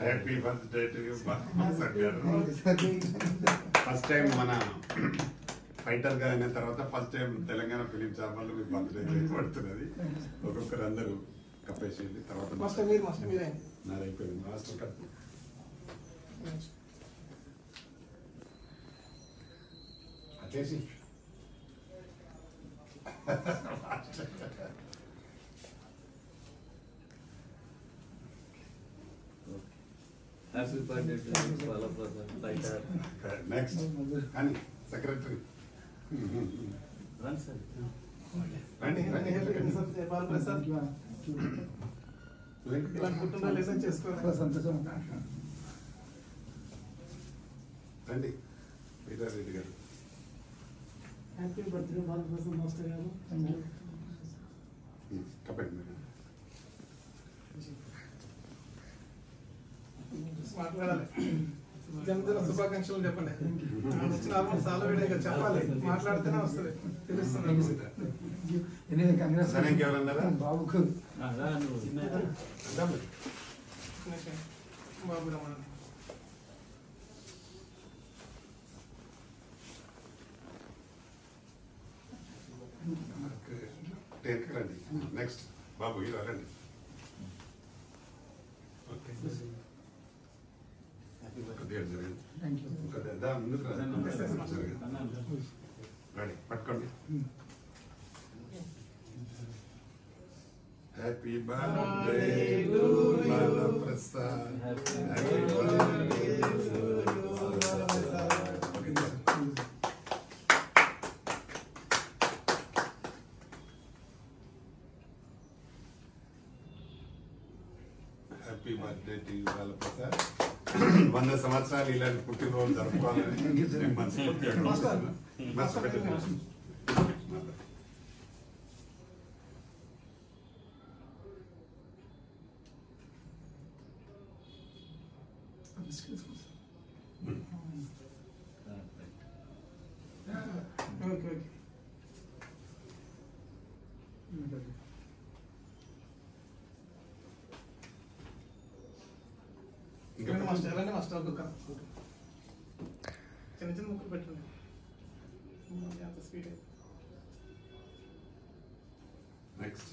Happy birthday to you first time మన fighter గా అయిన తర్వాత ఫస్ట్ టైం తెలంగాణ ఫిలిం ఛాంబర్లో మీ బర్త్డే చేయబడుతున్నది. ఒక్కొక్కరు అందరూ కప్పేసేది తర్వాత నాది అయిపోయింది. మాస్టర్ కట్ అట్లేసి happy birthday to Balaprasad fighter. Next అని సెక్రటరీ రన్ సార్. రండి రండి బాలప్రసాద్ సంతోషం. రండి వీరారెడ్డి గారు. హ్యాపీ బర్త్డే బాలప్రసాద్ మాస్టర్ గారు. కప్పండి మీరు మాట్లాడాలి. జన్మదిన శుభాకాంక్షలు చెప్పండి. వచ్చిన ఆల్మోస్ట్ చాలా వీడియో చెప్పాలి, మాట్లాడితేనే వస్తుంది తెలుస్తుంది. ఎవరన్నారా బాబుకు బాబు రమణ రండి. నెక్స్ట్ బాబు ఇలా రండి. ఓకే ముందుకు రండి పట్టుకోండి. Happy birthday to Bala Prasad. Happy birthday happy birthday to Bala Prasad. 100 సంవత్సరాలు ఇలాంటి పుట్టినరోజు జరుపుకోవాలని నేను మనస్ఫూర్తిగా చిన్న చిన్న ముక్కలు పెట్టండి. అంత స్పీడ్ నెక్స్ట్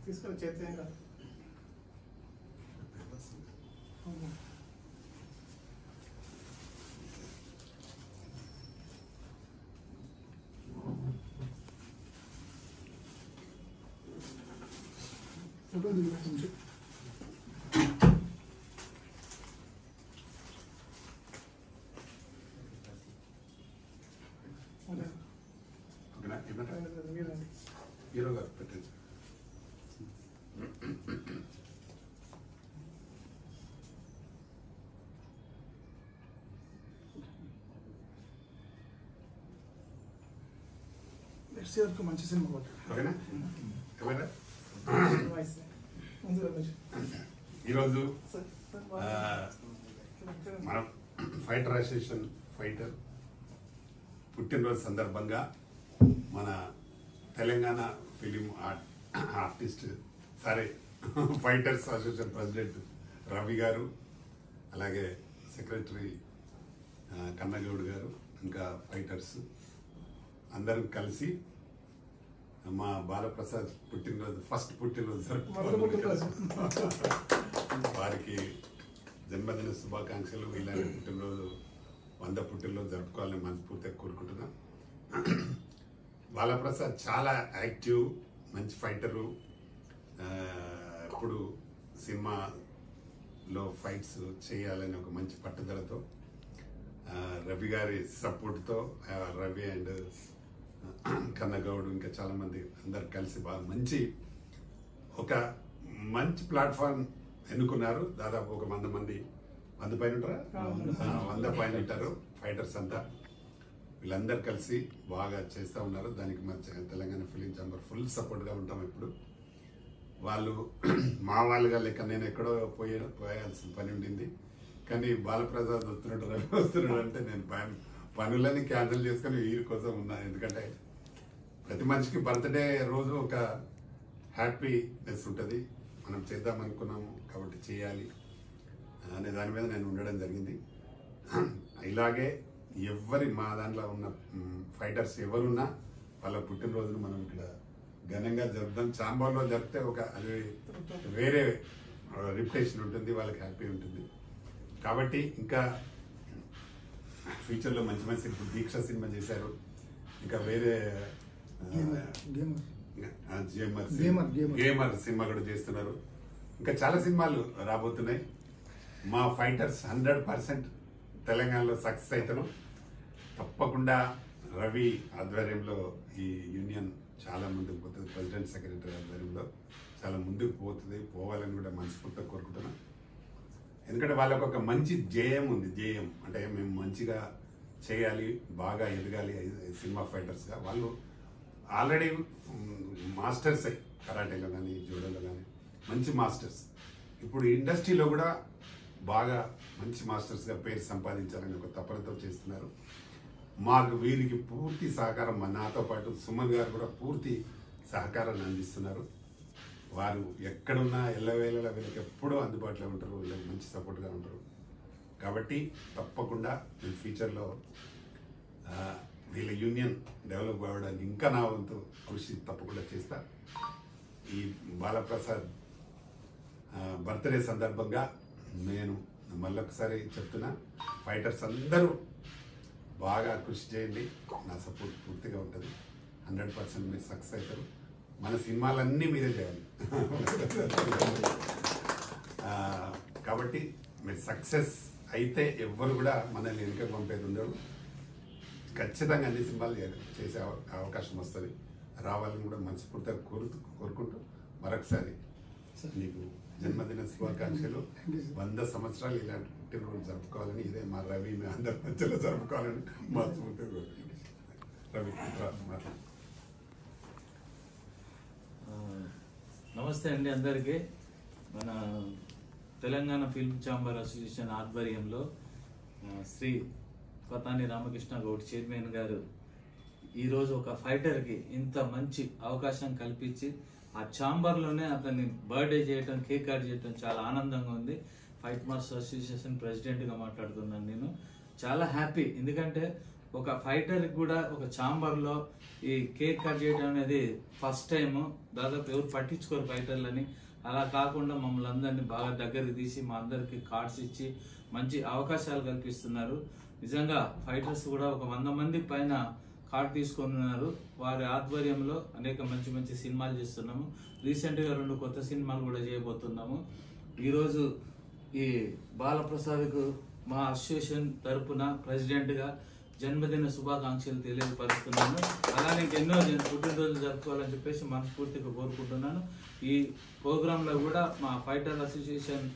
తీసుకొని చేస్తే కాదు. హీరో గారు పెట్టండి. వరకు మంచి సినిమా ఓకేనా? ఈరోజు మనం ఫైటర్ అసోసియేషన్ ఫైటర్ పుట్టినరోజు సందర్భంగా మన Telangana film artist fighters association president Ravi గారు, అలాగే సెక్రటరీ కన్నగౌడ్ గారు, ఇంకా ఫైటర్స్ అందరూ కలిసి మా బాలప్రసాద్ పుట్టినరోజు ఫస్ట్ పుట్టినరోజు వారికి జన్మదిన శుభాకాంక్షలు. ఇలాంటి పుట్టినరోజు 100 పుట్టినరోజు జరుపుకోవాలని మనస్ఫూర్తిగా కోరుకుంటున్నాం. బాలప్రసాద్ చాలా యాక్టివ్, మంచి ఫైటరు. ఇప్పుడు సినిమాలో ఫైట్స్ చేయాలని ఒక మంచి పట్టుదలతో రవి గారి సపోర్ట్తో రవి అండ్ కన్నగౌడ్ ఇంకా చాలా మంది అందరు కలిసి బాగా మంచి ప్లాట్ఫామ్ ఎన్నుకున్నారు. దాదాపు ఒక 100 పైన ఉంటారా? 100 పైన ఉంటారు ఫైటర్స్ అంతా. వీళ్ళందరూ కలిసి బాగా చేస్తూ ఉన్నారు. దానికి మన తెలంగాణ ఫిలిం ఛాంబర్ ఫుల్ సపోర్ట్గా ఉంటాం. ఇప్పుడు వాళ్ళు మా వాళ్ళుగా లెక్క నేను ఎక్కడో పోయాల్సిన పని ఉండింది, కానీ బాలప్రసాద్ వస్తున్నాడు, రవి వస్తున్నాడు అంటే నేను పనులన్నీ క్యాన్సిల్ చేసుకొని వీరి కోసం ఉన్నా. ఎందుకంటే ప్రతి మనిషికి బర్త్డే రోజు ఒక హ్యాపీనెస్ ఉంటుంది. మనం చేద్దాం అనుకున్నాము కాబట్టి చేయాలి అనే దాని మీద నేను ఉండడం జరిగింది. ఇలాగే మా దాంట్లో ఉన్న ఫైటర్స్ ఎవరున్నా వాళ్ళ పుట్టినరోజును మనం ఇక్కడ ఘనంగా జరుపుతాం. చాంబర్లో జరిపితే అది వేరే రిప్యుటేషన్ ఉంటుంది, వాళ్ళకి హ్యాపీ ఉంటుంది. కాబట్టి ఇంకా ఫ్యూచర్లో మంచి మంచి ఇప్పుడు దీక్ష సినిమా చేశారు, ఇంకా వేరే గేమర్ సినిమా కూడా చేస్తున్నారు. ఇంకా చాలా సినిమాలు రాబోతున్నాయి. మా ఫైటర్స్ 100% తెలంగాణలో సక్సెస్ అవుతారు. తప్పకుండా రవి ఆధ్వర్యంలో ఈ యూనియన్ చాలా ముందుకు పోతుంది. ప్రెసిడెంట్ సెక్రటరీ ఆధ్వర్యంలో చాలా ముందుకు పోవాలని కూడా మనస్ఫూర్తిగా కోరుకుంటున్నాం. ఎందుకంటే వాళ్ళకు ఒక మంచి ధ్యేయం ఉంది. ధ్యేయం అంటే మేము మంచిగా చేయాలి, బాగా ఎదగాలి సినిమా ఫైటర్స్గా. వాళ్ళు ఆల్రెడీ మాస్టర్స్ కరాటేలో కానీ జూడోలో కానీ మంచి మాస్టర్స్. ఇప్పుడు ఇండస్ట్రీలో కూడా బాగా మంచి మాస్టర్స్గా పేరు సంపాదించాలని ఒక తపనతో చేస్తున్నారు. మాకు వీరికి పూర్తి సహకారం, నాతో పాటు సుమన్ గారు కూడా పూర్తి సహకారాన్ని అందిస్తున్నారు. వారు ఎక్కడున్నా ఎల్లవేళలా వీళ్ళకి ఎప్పుడూ అందుబాటులో ఉంటారు, వీళ్ళకి మంచి సపోర్ట్గా ఉంటారు. కాబట్టి తప్పకుండా నేను ఫ్యూచర్లో వీళ్ళ యూనియన్ డెవలప్ అవ్వడానికి ఇంకా నా వంతు కృషి తప్పకుండా చేస్తా. ఈ బాలప్రసాద్ బర్త్డే సందర్భంగా నేను మళ్ళొకసారి చెప్తున్నా, ఫైటర్స్ అందరూ బాగా కృషి చేయండి. నా సపోర్ట్ పూర్తిగా ఉంటుంది. 100% మీరు సక్సెస్ అవుతారు. మన సినిమాలన్నీ మీరే చేయాలి. కాబట్టి మీరు సక్సెస్ అయితే ఎవ్వరు కూడా మనల్ని వెనుక పంపేది ఉండరు. ఖచ్చితంగా అన్ని సినిమాలు చేసే అవకాశం వస్తుంది. రావాలని కూడా మనస్ఫూర్తిగా కోరుకుంటూ మరొకసారి నీకు జన్మదిన శుభాకాంక్షలు. 100 సంవత్సరాలు ఇలాంటి పుట్టినరోజు జరుపుకోవాలని, ఇదే మా రవి మీ అందరి మధ్యలో జరుపుకోవాలని మనస్ఫూర్తిగా కోరుకుంటున్నాను. రవి నమస్తే అండి అందరికీ. మన తెలంగాణ ఫిల్మ్ ఛాంబర్ అసోసియేషన్ ఆధ్వర్యంలో శ్రీ పతాని రామకృష్ణ గౌడ్ చైర్మన్ గారు ఈరోజు ఒక ఫైటర్కి ఇంత మంచి అవకాశం కల్పించి ఆ ఛాంబర్లోనే అతన్ని బర్త్డే చేయటం, కేక్ కట్ చేయటం చాలా ఆనందంగా ఉంది. ఫైట్ మాస్టర్ అసోసియేషన్ ప్రెసిడెంట్గా మాట్లాడుతున్నాను నేను. చాలా హ్యాపీ. ఎందుకంటే ఒక ఫైటర్కి కూడా ఒక ఛాంబర్లో ఈ కేక్ కట్ చేయడం అనేది ఫస్ట్ టైము. దాదాపు ఎవరు పట్టించుకోరు ఫైటర్లని. అలా కాకుండా మమ్మల్ని అందరినీ బాగా దగ్గరికి తీసి మా అందరికి కార్డ్స్ ఇచ్చి మంచి అవకాశాలు కల్పిస్తున్నారు. నిజంగా ఫైటర్స్ కూడా ఒక 100 మంది పైన కార్డు తీసుకొని ఉన్నారు. వారి ఆధ్వర్యంలో అనేక మంచి మంచి సినిమాలు చేస్తున్నాము. రీసెంట్గా 2 కొత్త సినిమాలు కూడా చేయబోతున్నాము. ఈరోజు ఈ బాలప్రసాద్కు మా అసోసియేషన్ తరపున ప్రెసిడెంట్గా జన్మదిన శుభాకాంక్షలు తెలియపరుస్తున్నాను. అలానే ఎన్నో పుట్టినరోజులు జరుపుకోవాలని చెప్పేసి మనస్ఫూర్తిగా కోరుకుంటున్నాను. ఈ ప్రోగ్రాంలో కూడా మా fighter association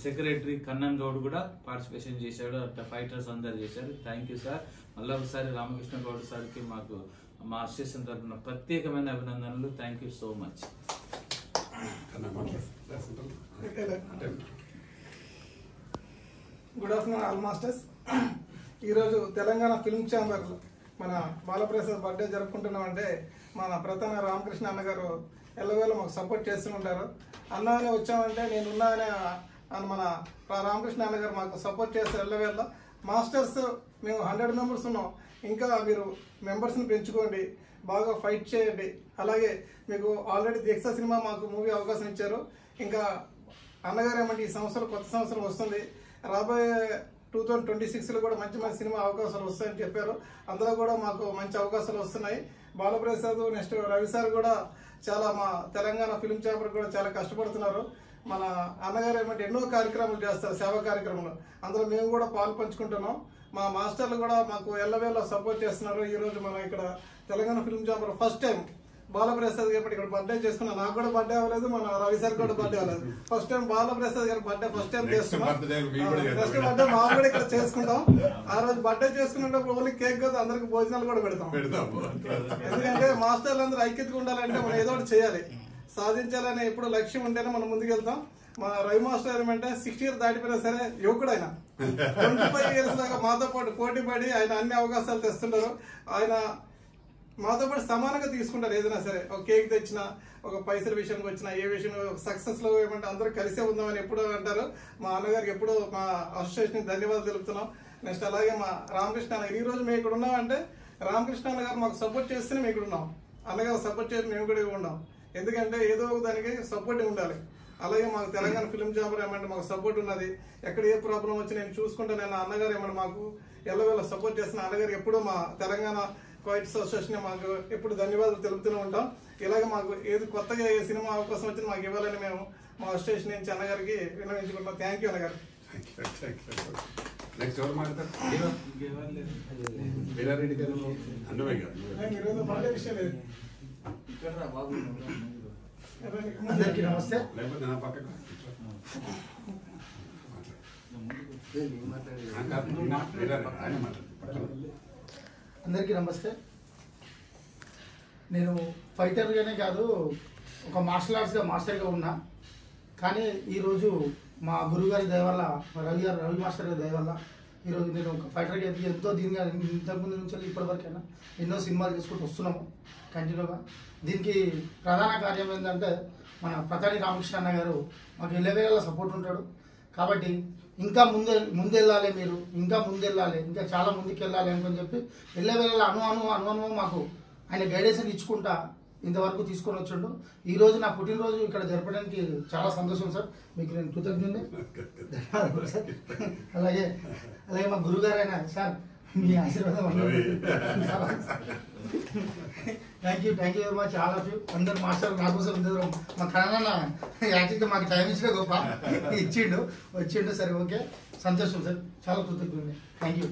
secretary Kannan Goud కూడా పార్టిసిపేషన్ చేశాడు. అట్లా ఫైటర్స్ అందరు చేశారు. Thank you sir. మళ్ళీ ఒకసారి రామకృష్ణ గౌడ్ సార్కి మాకు మా అసోసియేషన్ తరఫున ప్రత్యేకమైన అభినందనలు. Thank you so much. Good afternoon all masters. ఈరోజు తెలంగాణ ఫిల్మ్ ఛాంబర్ మన బాలప్రసాద్ బర్త్డే జరుపుకుంటున్నామంటే మన ప్రధాన రామకృష్ణ అన్నగారు ఎల్లవేళ మాకు సపోర్ట్ చేస్తుంటారు. అన్న అని వచ్చామంటే నేనున్నా అని మన రామకృష్ణ అన్నగారు మాకు సపోర్ట్ చేస్తారు ఎల్లవేళ. మాస్టర్స్ మేము 100 మెంబర్స్ ఉన్నాం. ఇంకా మీరు మెంబర్స్ని పెంచుకోండి, బాగా ఫైట్ చేయండి. అలాగే మీకు ఆల్రెడీ దీక్ష సినిమా మాకు మూవీ అవకాశం ఇచ్చారు. ఇంకా అన్నగారు ఏమంటే ఈ సంవత్సరం కొత్త సంవత్సరం వస్తుంది, రాబోయే 2026లో కూడా మంచి మంచి సినిమా అవకాశాలు వస్తాయని చెప్పారు. అందులో కూడా మాకు మంచి అవకాశాలు వస్తున్నాయి. బాలప్రసాద్ నెక్స్ట్ రవి సార్ కూడా చాలా మా తెలంగాణ ఫిల్మ్ ఛాంబర్ కూడా చాలా కష్టపడుతున్నారు. మన అన్నగారు ఏమంటే ఎన్నో కార్యక్రమాలు చేస్తారు, సేవా కార్యక్రమాలు. అందులో మేము కూడా పాలు పంచుకుంటున్నాం. మా మాస్టర్లు కూడా మాకు ఎల్లవేళ సపోర్ట్ చేస్తున్నారు. ఈరోజు మనం ఇక్కడ Telangana film chamber first time Bala Prasad గారు ఇక్కడ బర్త్డే చేసుకున్నా. నాకు కూడా బర్త్డే అవ్వలేదు, మన రవి సార్ కూడా బర్త్డే అవ్వలేదు. ఫస్ట్ టైం బాలప్రసాద్ గారు బర్త్డే ఫస్ట్ టైం చేస్తున్నాం. నెక్స్ట్ బర్త్డే మా కూడా ఇక్కడ చేసుకుంటాం. ఆ రోజు బర్త్డే చేసుకునేటప్పుడు ఓన్లీ కేక్ కాదు, అందరికి భోజనాలు కూడా పెడతాం. ఎందుకంటే మాస్టర్లు అందరూ ఐక్యతగా ఉండాలంటే మనం ఏదో ఒకటి చేయాలి, సాధించాలనే ఎప్పుడు లక్ష్యం ఉంటేనే మనం ముందుకెళ్తాం. మా రవి మాస్టర్ ఏమంటే 60 ఇయర్స్ దాటిపోయినా సరే యువకుడు ఆయన 25 ఇయర్స్ దాకా మాతో పాటు పోటీ పడి ఆయన అన్ని అవకాశాలు తెస్తుంటారు. ఆయన మాతో పాటు సమానంగా తీసుకుంటారు. ఏదైనా సరే ఒక కేక్ తెచ్చినా, ఒక పైసల విషయానికి వచ్చినా, ఏ విషయంలో సక్సెస్ లో ఏమంటే అందరూ కలిసే ఉందామని ఎప్పుడూ అంటారు. మా అన్నగారికి ఎప్పుడూ మా అసోసియేషన్ ధన్యవాదాలు తెలుపుతున్నాం. నెక్స్ట్ అలాగే మా రామకృష్ణ అన్న, ఈ రోజు మేము ఇక్కడ ఉన్నామంటే రామకృష్ణ అన్న గారు మాకు సపోర్ట్ చేస్తేనే మేము ఇక్కడ ఉన్నాం. అన్నగారు సపోర్ట్ చేసి మేము కూడా ఉన్నాం. ఎందుకంటే ఏదో ఒక దానికి సపోర్ట్ ఉండాలి. అలాగే మాకు తెలంగాణ ఫిల్మ్ ఛాంబర్ ఏమంటే మాకు సపోర్ట్ ఉన్నది. ఎక్కడ ఏ ప్రాబ్లం వచ్చి నేను చూసుకుంటా, నేను అన్నగారు ఏమంటే మాకు ఎల్లవేళ సపోర్ట్ చేస్తున్న అన్నగారు ఎప్పుడూ మా తెలంగాణ క్వైట్స్ అసోసియేషన్ మాకు ఎప్పుడు ధన్యవాదాలు తెలుపుతూనే ఉంటాం. ఇలాగే మాకు ఏది కొత్తగా ఏ సినిమా అవకాశం వచ్చినా మాకు ఇవ్వాలని మేము మా అసోసియేషన్ నుంచి అన్నగారికి విన్నవించుకుంటాం. థ్యాంక్ యూ అన్నగారు. నెక్స్ట్ ఎవరు మాట్లాడతారు? వీరారెడ్డి గారు, అన్నమయ్య గారు. ఈరోజు బర్త్డే విషయం లేదు. అందరికీ నమస్తే. లేకపోతే నా పక్కకు అందరికీ నమస్తే. నేను ఫైటర్గానే కాదు, ఒక మార్షల్ ఆర్ట్స్గా మాస్టర్గా ఉన్నా. కానీ ఈరోజు మా గురువుగారి దయ వల్ల, రవి మాస్టర్ గారి దయ వల్ల ఈరోజు నేను ఒక ఫైటర్గా ఎదిగి ఎంతో దీనిగా ఇంతకుముందు నుంచి ఇప్పటివరకైనా ఎన్నో సినిమాలు చేసుకుంటూ వస్తున్నాము కంటిన్యూగా. దీనికి ప్రధాన కార్యం ఏంటంటే మన ప్రతాని రామకృష్ణ అన్న గారు మాకు ఎల్లవేళలా సపోర్ట్ ఉంటాడు. కాబట్టి ఇంకా ముందెళ్ళాలి, మీరు ఇంకా ముందెళ్ళాలి, ఇంకా చాలా ముందుకు వెళ్ళాలి అనుకొని చెప్పి ఎల్లవేళలా అనుమానం మాకు ఆయన గైడెన్స్ ఇచ్చుకుంటా ఇంతవరకు తీసుకొని వచ్చిండు. ఈ రోజు నా పుట్టినరోజు ఇక్కడ జరపడానికి చాలా సంతోషం సార్. మీకు నేను కృతజ్ఞుని. ధన్యవాదాలు సార్. అలాగే మా గురుగారు అయినా సార్, మీ ఆశీర్వాదం thank you very much all of you. అందరు మాస్టర్ నా కోసం మా కన్నా యాక్చువల్గా మాకు టైం ఇచ్చిన గొప్ప వచ్చిండు. సరే, ఓకే, సంతోషం సార్. చాలా కృతజ్ఞుని. Thank you.